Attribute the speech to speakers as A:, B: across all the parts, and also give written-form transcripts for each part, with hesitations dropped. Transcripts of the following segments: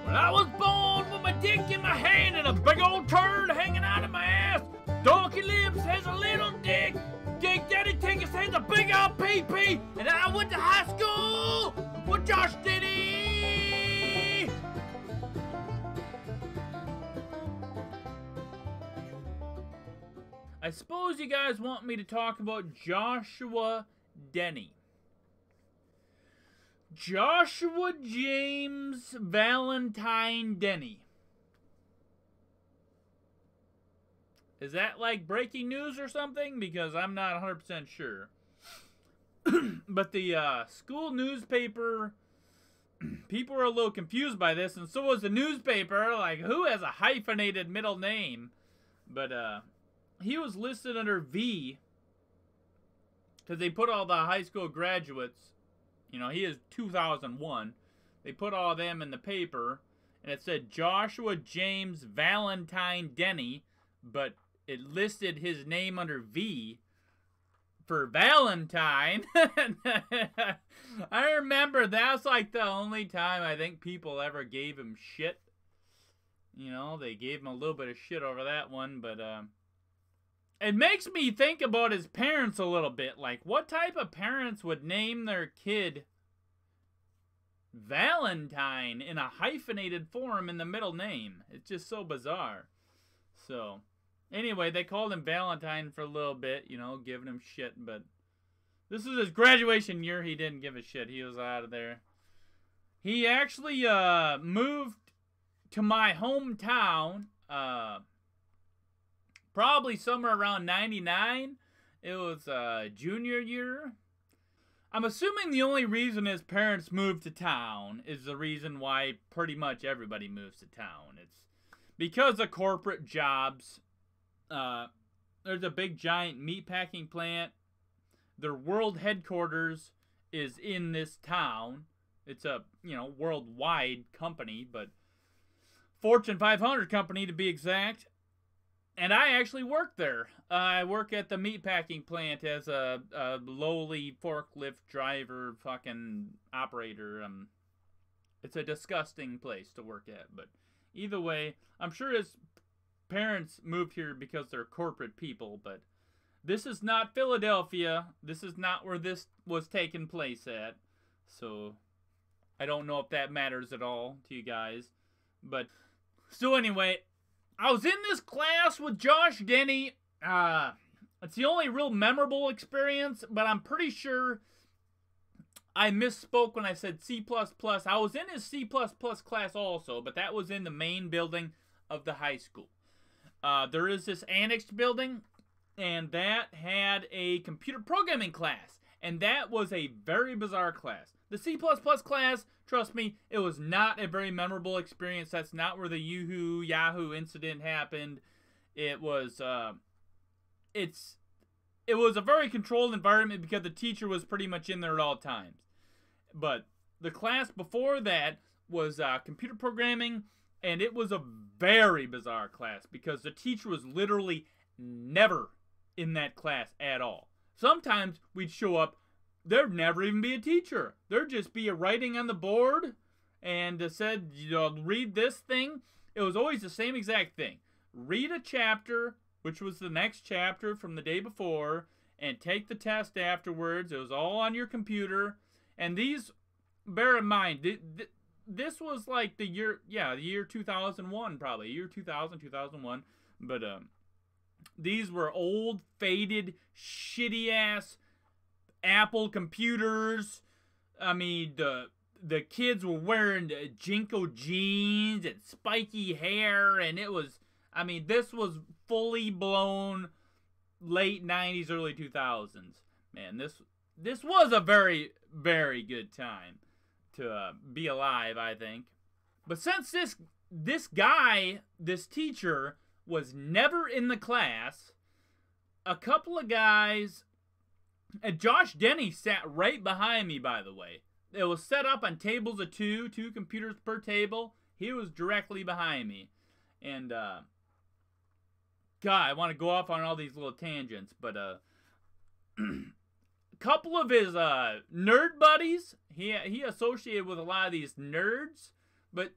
A: Well, I was born with my dick in my hand and a big old turd hanging out of my ass. Donkey Lips has a little dick. Big Daddy Tinkus has a big old pee-pee. And I went to high school with Josh Denny. I suppose you guys want me to talk about Joshua Denny. Joshua James Valentine Denny. Is that like breaking news or something? Because I'm not 100% sure. But the school newspaper, people were a little confused by this, and so was the newspaper. Like, who has a hyphenated middle name? But he was listed under V because they put all the high school graduates. You know, he is 2001. They put all of them in the paper, and it said Joshua James Valentine Denny, but it listed his name under V for Valentine. I remember that's like the only time I think people ever gave him shit. You know, they gave him a little bit of shit over that one, but it makes me think about his parents a little bit. Like, what type of parents would name their kid Valentine in a hyphenated form in the middle name? It's just so bizarre. So, anyway, they called him Valentine for a little bit, you know, giving him shit. But this is his graduation year. He didn't give a shit. He was out of there. He actually moved to my hometown, probably somewhere around 99. It was junior year. I'm assuming the only reason his parents moved to town is the reason why pretty much everybody moves to town. It's because of corporate jobs. There's a big giant meatpacking plant. Their world headquarters is in this town. It's a, you know, worldwide company, but Fortune 500 company to be exact. And I actually work there. I work at the meatpacking plant as a lowly forklift driver, fucking operator. It's a disgusting place to work at. But either way, I'm sure his parents moved here because they're corporate people. But this is not Philadelphia. This is not where this was taking place at. So I don't know if that matters at all to you guys. But so anyway, I was in this class with Josh Denny. It's the only real memorable experience, but I'm pretty sure I misspoke when I said C++. I was in his C++ class also, but that was in the main building of the high school. There is this annexed building, and that had a computer programming class, and that was a very bizarre class. The C++ class, trust me, it was not a very memorable experience. That's not where the Yahoo incident happened. It was, it was a very controlled environment because the teacher was pretty much in there at all times. But the class before that was computer programming, and it was a very bizarre class because the teacher was literally never in that class at all. Sometimes we'd show up, there'd never even be a teacher. There'd just be a writing on the board, and it said, you know, read this thing. It was always the same exact thing. Read a chapter, which was the next chapter from the day before, and take the test afterwards. It was all on your computer. And these, bear in mind, this was like the year, yeah, the year 2001 probably. Year 2000, 2001. But these were old, faded, shitty-ass Apple computers. I mean, the kids were wearing Jinko jeans and spiky hair, and it was, I mean, this was fully blown late 90s, early 2000s. Man, this was a very, very good time to be alive, I think. But since this guy, this teacher, was never in the class, a couple of guys, and Josh Denny sat right behind me, by the way. It was set up on tables of two computers per table. He was directly behind me. And, God, I want to go off on all these little tangents, but, a couple of his, nerd buddies, he associated with a lot of these nerds, but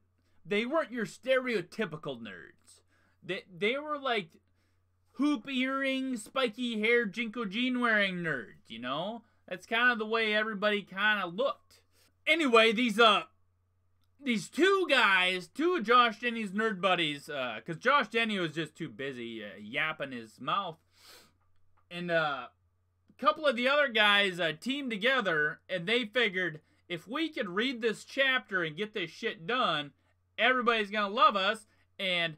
A: they weren't your stereotypical nerds. They were like hoop earrings, spiky hair, Jinko jean wearing nerds, you know? That's kind of the way everybody kind of looked. Anyway, these two guys, two of Josh Denny's nerd buddies, because Josh Denny was just too busy yapping his mouth, and a couple of the other guys teamed together, and they figured if we could read this chapter and get this shit done, everybody's gonna love us, and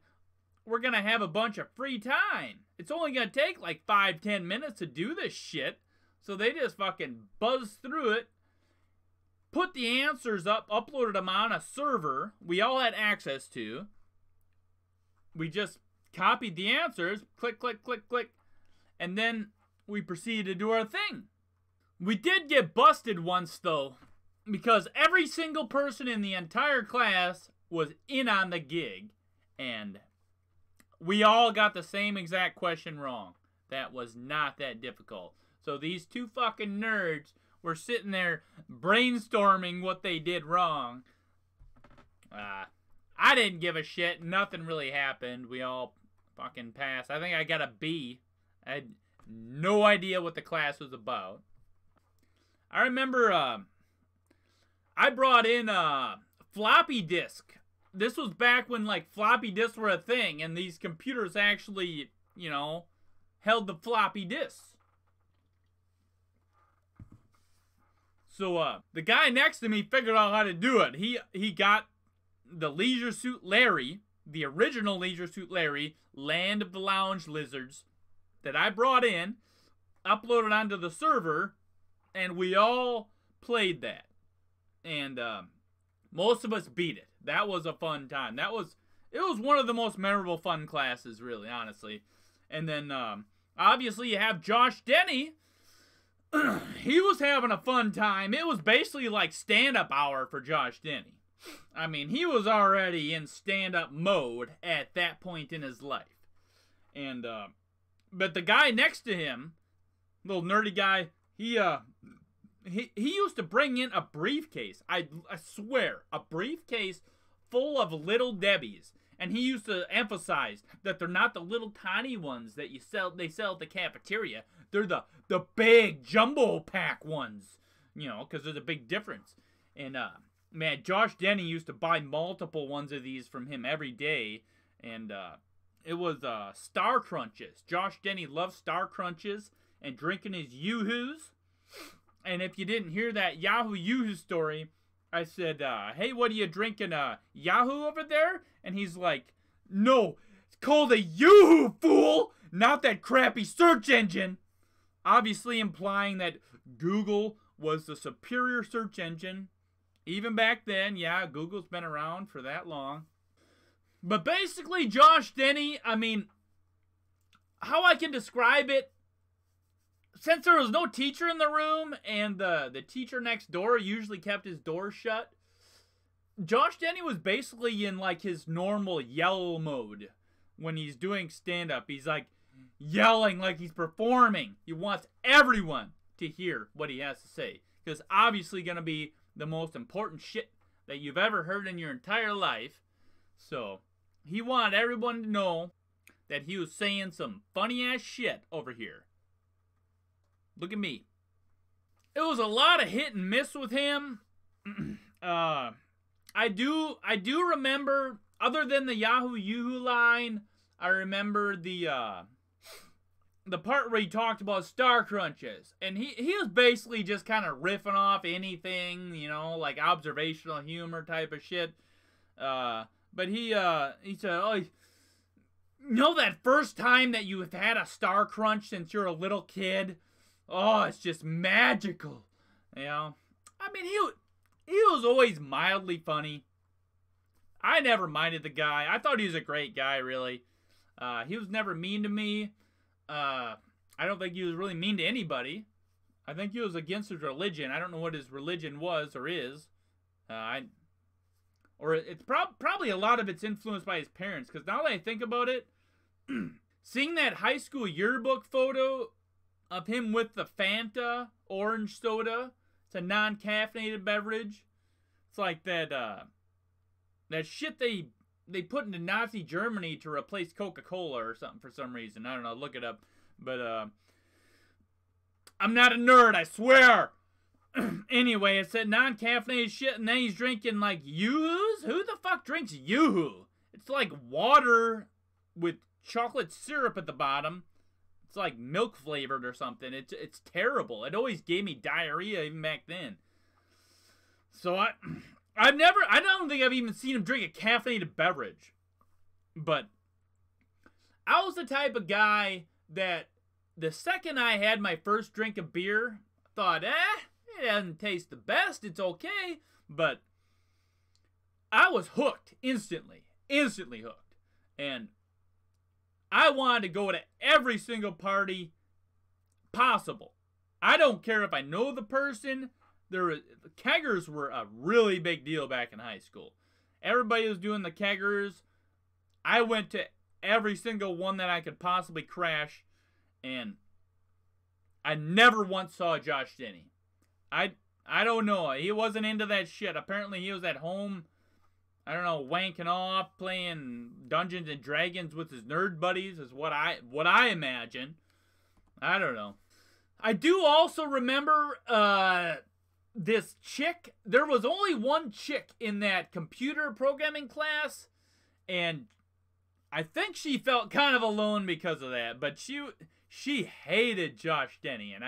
A: we're gonna have a bunch of free time. It's only gonna take like 5-10 minutes to do this shit. So they just fucking buzzed through it, put the answers up, uploaded them on a server we all had access to. We just copied the answers, click, click, click, click, and then we proceeded to do our thing. We did get busted once, though, because every single person in the entire class was in on the gig, and we all got the same exact question wrong. That was not that difficult. So these two fucking nerds were sitting there brainstorming what they did wrong. I didn't give a shit. Nothing really happened. We all fucking passed. I think I got a B. I had no idea what the class was about. I remember I brought in a floppy disk. This was back when like floppy disks were a thing, and these computers actually, you know, held the floppy disks. So, the guy next to me figured out how to do it. He got the Leisure Suit Larry, the original Leisure Suit Larry, Land of the Lounge Lizards, that I brought in, uploaded onto the server, and we all played that. And, most of us beat it. That was a fun time. It was one of the most memorable fun classes, really, honestly. And then, obviously you have Josh Denny. He was having a fun time. It was basically like stand-up hour for Josh Denny. I mean, he was already in stand-up mode at that point in his life. And, but the guy next to him, little nerdy guy, he used to bring in a briefcase. I swear, a briefcase full of Little Debbies. And he used to emphasize that they're not the little tiny ones that they sell at the cafeteria. They're the big jumbo pack ones, you know, because there's a big difference. And, man, Josh Denny used to buy multiple ones of these from him every day. And, it was, Star Crunches. Josh Denny loved Star Crunches and drinking his Yoo-Hoos. And if you didn't hear that Yahoo Yoo-Hoo story, I said, hey, what are you drinking, Yahoo over there? And he's like, no, it's called a Yoo-Hoo, fool! Not that crappy search engine! Obviously implying that Google was the superior search engine. Even back then, yeah, Google's been around for that long. But basically, Josh Denny, I mean, how I can describe it, since there was no teacher in the room and the teacher next door usually kept his door shut, Josh Denny was basically in like his normal yell mode when he's doing stand-up. He's like yelling like he's performing. He wants everyone to hear what he has to say, because obviously going to be the most important shit that you've ever heard in your entire life. So he wanted everyone to know that he was saying some funny-ass shit over here. Look at me. It was a lot of hit and miss with him. I do remember, other than the Yahoo Yoo-Hoo line, I remember the part where he talked about Star Crunches. And he was basically just kind of riffing off anything, you know, like observational humor type of shit. But he said, oh, you know that first time that you've had a Star Crunch since you're a little kid? Oh, it's just magical, you know. I mean, he was always mildly funny. I never minded the guy. I thought he was a great guy, really. He was never mean to me. I don't think he was really mean to anybody. I think he was against his religion. I don't know what his religion was or is. Or it's probably a lot of it's influenced by his parents. Because now that I think about it, seeing that high school yearbook photo of him with the Fanta orange soda, it's a non-caffeinated beverage. It's like that That shit they put into Nazi Germany to replace Coca-Cola or something for some reason. I don't know. Look it up. But I'm not a nerd, I swear. Anyway, it said non-caffeinated shit, and then he's drinking like Yoo-hoos? Who the fuck drinks Yoo-hoo? It's like water with chocolate syrup at the bottom. It's like milk flavored or something. It's terrible. It always gave me diarrhea even back then. So I don't think I've even seen him drink a caffeinated beverage. But I was the type of guy that the second I had my first drink of beer, thought, it doesn't taste the best. It's okay. But I was hooked instantly. Instantly hooked. And I wanted to go to every single party possible. I don't care if I know the person. Keggers were a really big deal back in high school. Everybody was doing the keggers. I went to every single one that I could possibly crash. And I never once saw Josh Denny. I don't know. He wasn't into that shit. Apparently he was at home, I don't know, wanking off, playing Dungeons and Dragons with his nerd buddies is what I imagine. I don't know. I do also remember this chick. There was only one chick in that computer programming class, and I think she felt kind of alone because of that. But she hated Josh Denny, and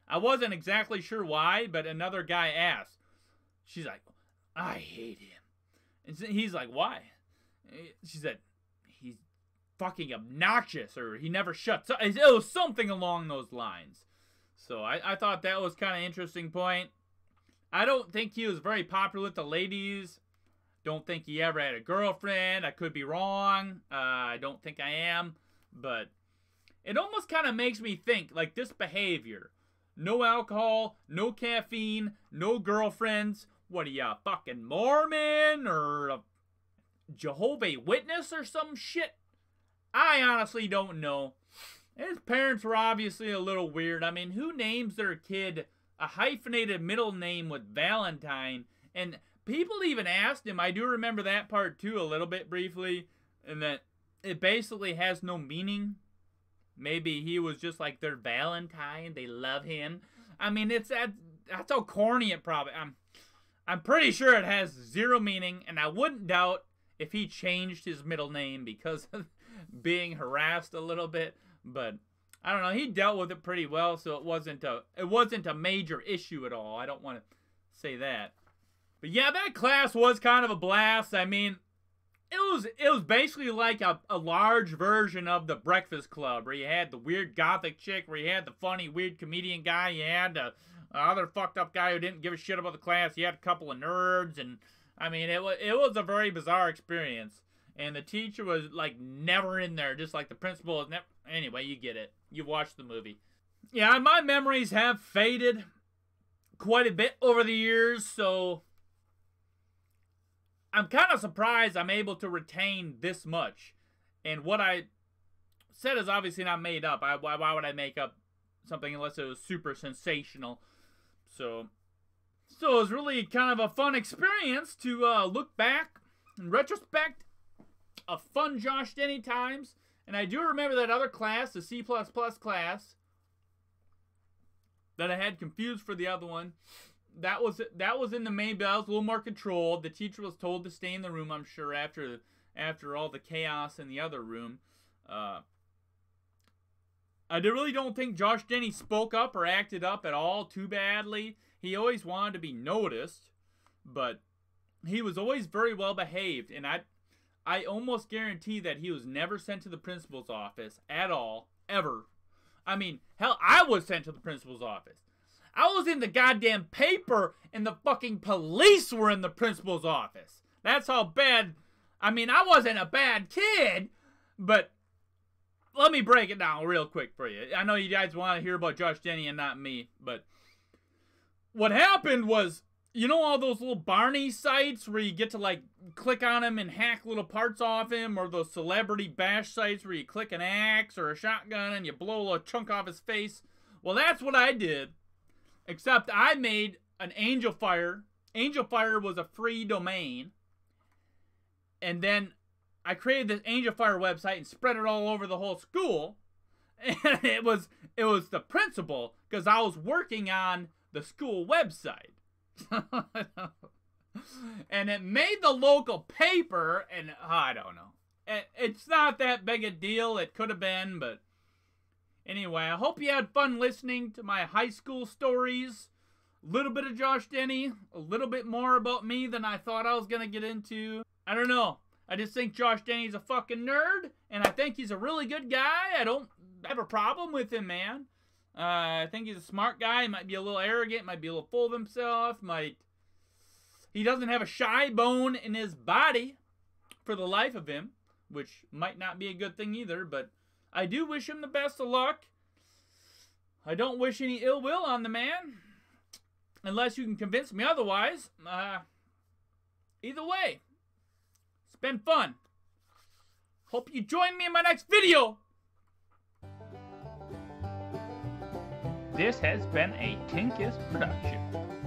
A: I wasn't exactly sure why, but another guy asked. She's like, I hate him. And he's like, why? She said, he's fucking obnoxious, or he never shuts up. It was something along those lines. So I thought that was kind of an interesting point. I don't think he was very popular with the ladies. Don't think he ever had a girlfriend. I could be wrong. I don't think I am. But it almost kind of makes me think, like, this behavior. No alcohol, no caffeine, no girlfriends. What are you, a fucking Mormon or a Jehovah's Witness or some shit? I honestly don't know. His parents were obviously a little weird. I mean, who names their kid a hyphenated middle name with Valentine? And people even asked him, I do remember that part too a little bit briefly, and that it basically has no meaning. Maybe he was just like their Valentine. They love him. I mean, that's how corny it probably. I'm pretty sure it has zero meaning, and I wouldn't doubt if he changed his middle name because of being harassed a little bit. But I don't know. He dealt with it pretty well, so it wasn't a major issue at all. I don't want to say that. But yeah, that class was kind of a blast. I mean, it was basically like a large version of the Breakfast Club, where you had the weird gothic chick, where you had the funny weird comedian guy, you had the other fucked up guy who didn't give a shit about the class, you had a couple of nerds, and I mean, it was a very bizarre experience. And the teacher was like never in there, just like the principal was never. Anyway, you get it. You watched the movie. Yeah, my memories have faded quite a bit over the years, so I'm kind of surprised I'm able to retain this much. And what I said is obviously not made up. Why would I make up something unless it was super sensational? So it was really kind of a fun experience to look back in retrospect of fun Josh Denny times. And I do remember that other class, the C++ class, that I had confused for the other one. That was in the main building. That was a little more controlled. The teacher was told to stay in the room, I'm sure, after all the chaos in the other room. I really don't think Josh Denny spoke up or acted up at all too badly. He always wanted to be noticed, but he was always very well behaved, and I almost guarantee that he was never sent to the principal's office at all, ever. I mean, hell, I was sent to the principal's office. I was in the goddamn paper, and the fucking police were in the principal's office. That's how bad. I mean, I wasn't a bad kid, but let me break it down real quick for you. I know you guys want to hear about Josh Denny and not me, but what happened was, you know all those little Barney sites where you get to like click on him and hack little parts off him, or those celebrity bash sites where you click an axe or a shotgun and you blow a chunk off his face? Well, that's what I did. Except I made an Angel Fire. Angel Fire was a free domain. And then I created this Angel Fire website and spread it all over the whole school. And it was the principal, because I was working on the school website. And it made the local paper, and I don't know. It's not that big a deal. It could have been, but anyway, I hope you had fun listening to my high school stories. A little bit of Josh Denny, a little bit more about me than I thought I was going to get into. I don't know. I just think Josh Denny's a fucking nerd, and I think he's a really good guy. I don't have a problem with him, man. I think he's a smart guy. He might be a little arrogant, might be a little full of himself, he doesn't have a shy bone in his body for the life of him, which might not be a good thing either, but I do wish him the best of luck. I don't wish any ill will on the man, unless you can convince me otherwise. Either way, it's been fun. Hope you join me in my next video. This has been a Tinkus production.